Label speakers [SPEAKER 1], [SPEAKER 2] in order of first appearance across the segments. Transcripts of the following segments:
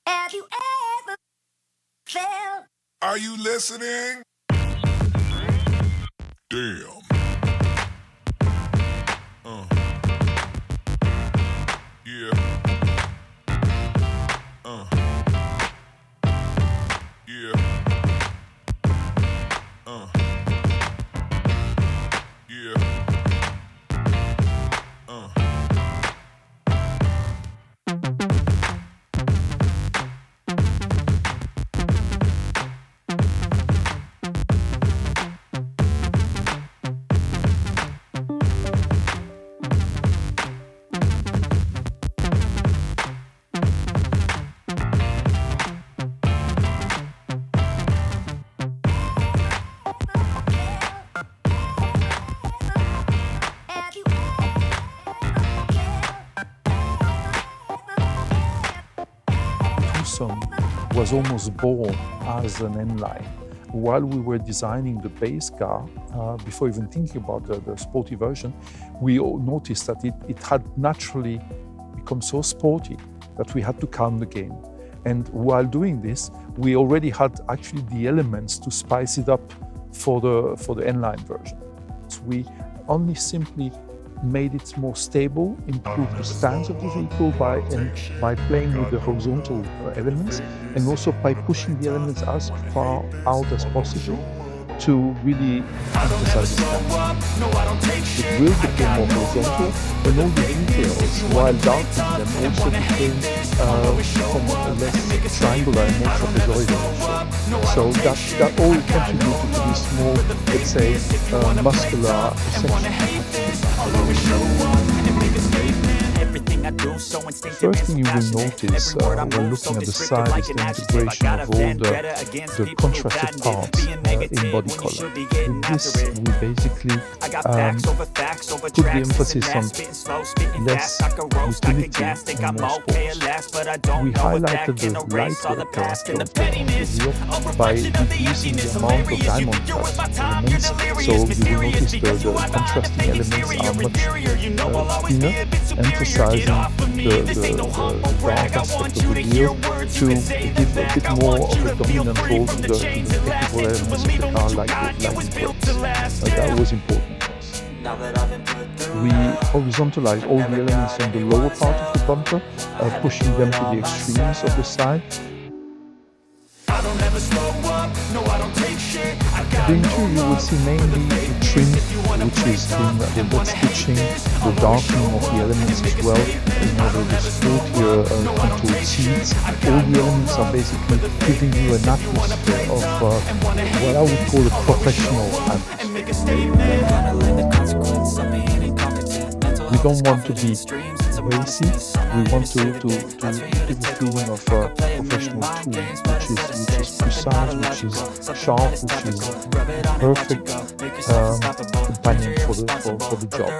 [SPEAKER 1] Have you ever felt?
[SPEAKER 2] Are you listening? Damn. Yeah. Yeah. Yeah.
[SPEAKER 1] Have you ever
[SPEAKER 3] TUCSON was almost born as an N line. While we were designing the base car, before even thinking about the sporty version, we all noticed that it had naturally become so sporty that we had to calm the game. And while doing this, we already had actually the elements to spice it up for the N line version. So we only simply made it more stable, improved the stance of the vehicle by playing with the horizontal elements, and also by pushing the elements as far out as possible to really emphasize the stance. The wheel became more horizontal, and all the details, while darkening them, also became somewhat less triangular and more trapezoidal. So that all contributed to this more, let's say, muscular section. First thing you will notice when looking at the side is the integration of all the contrasted parts in body color. With this, we basically put the emphasis on less utility and more sports. We highlighted the lighter character of the wheel by reducing the amount of diamond cut elements, so you will notice the contrasting elements are much thinner, emphasizing the dark aspect of the wheel to give a bit more of a dominant role to the technical elements of the car, like the brakes. That was important for us. We horizontalized all the elements on the lower part of the bumper, pushing them to the extremes of the side. The interior you will see mainly the trim, which is the wet stitching, the darkening of the elements as well, in order to sportier contoured seats. All the elements are basically giving you an atmosphere of what I would call a professional atmosphere. We don't want to be racy, we want to give the feeling of a professional tool, which is precise, which is sharp, which is perfect companion for the job.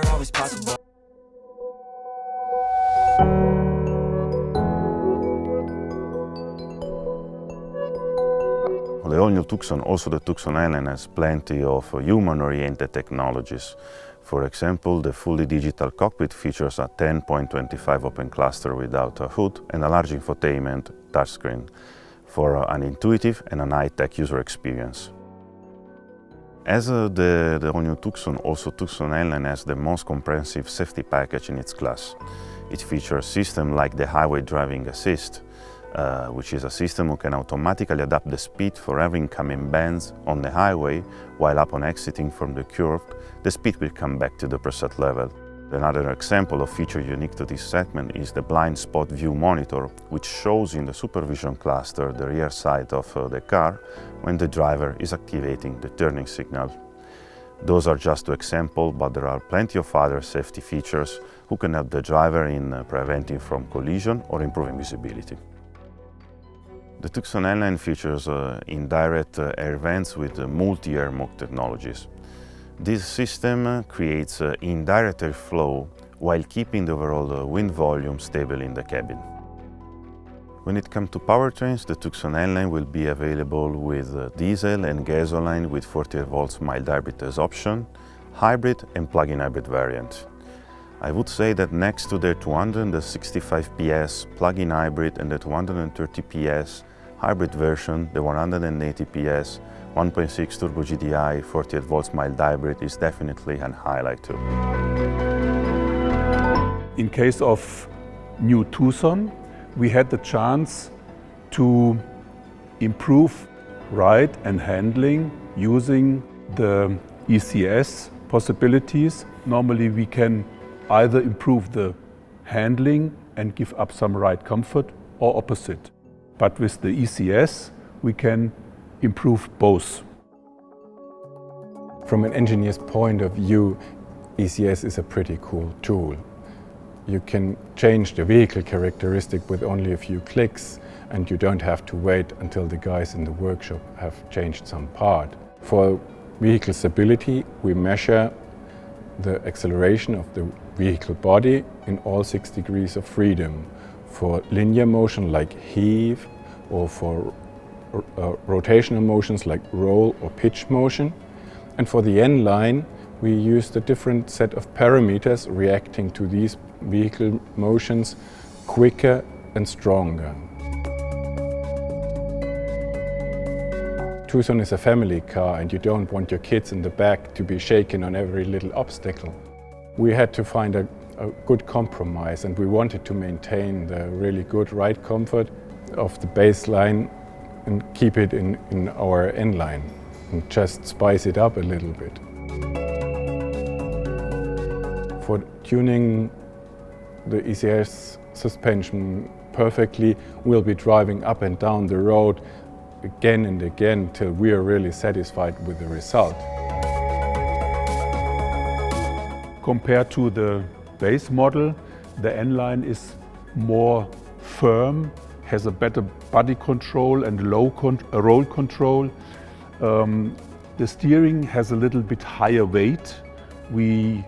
[SPEAKER 4] The all-new TUCSON, also the TUCSON N Line, has plenty of human-oriented technologies. For example, the fully digital cockpit features a 10.25 open cluster without a hood and a large infotainment touchscreen for an intuitive and an high-tech user experience. As the all-new TUCSON, also TUCSON N Line has the most comprehensive safety package in its class. It features systems like the Highway Driving Assist, which is a system who can automatically adapt the speed for every incoming bends on the highway, while upon exiting from the curve, the speed will come back to the preset level. Another example of feature unique to this segment is the blind spot view monitor, which shows in the supervision cluster the rear side of the car when the driver is activating the turning signal. Those are just two examples, but there are plenty of other safety features who can help the driver in preventing from collision or improving visibility. The TUCSON N Line features indirect air vents with multi-air mock technologies. This system creates indirect airflow while keeping the overall wind volume stable in the cabin. When it comes to powertrains, the TUCSON N Line will be available with diesel and gasoline with 48 volts mild hybrid as option, hybrid and plug-in hybrid variant. I would say that next to the 265 PS plug-in hybrid and the 230 PS hybrid version, the 180 PS 1.6 turbo GDI 48 volts mild hybrid is definitely an highlight too.
[SPEAKER 3] In case of new TUCSON, we had the chance to improve ride and handling using the ECS possibilities. Normally we can either improve the handling and give up some ride comfort or opposite. But with the ECS we can improve both.
[SPEAKER 5] From an engineer's point of view, ECS is a pretty cool tool. You can change the vehicle characteristic with only a few clicks, and you don't have to wait until the guys in the workshop have changed some part. For vehicle stability, we measure the acceleration of the vehicle body in all 6 degrees of freedom. For linear motion like heave, or for rotational motions like roll or pitch motion. And for the N line, we used a different set of parameters reacting to these vehicle motions quicker and stronger. TUCSON is a family car and you don't want your kids in the back to be shaken on every little obstacle. We had to find a good compromise, and we wanted to maintain the really good ride comfort of the baseline and keep it in our N line and just spice it up a little bit. For tuning the ECS suspension perfectly, we'll be driving up and down the road again and again till we are really satisfied with the result.
[SPEAKER 3] Compared to the base model, the N line is more firm, has a better body control and roll control. The steering has a little bit higher weight. We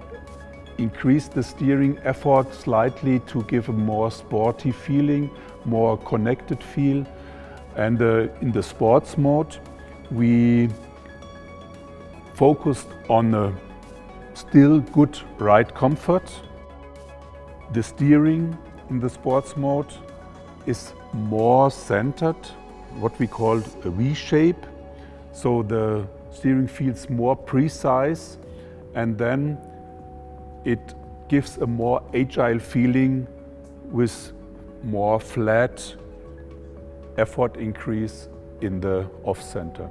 [SPEAKER 3] increased the steering effort slightly to give a more sporty feeling, more connected feel. And in the sports mode, we focused on a still good ride comfort. The steering in the sports mode is more centered, what we call a V shape. So the steering feels more precise, and then it gives a more agile feeling with more flat effort increase in the off-center.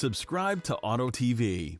[SPEAKER 6] Subscribe to Auto TV.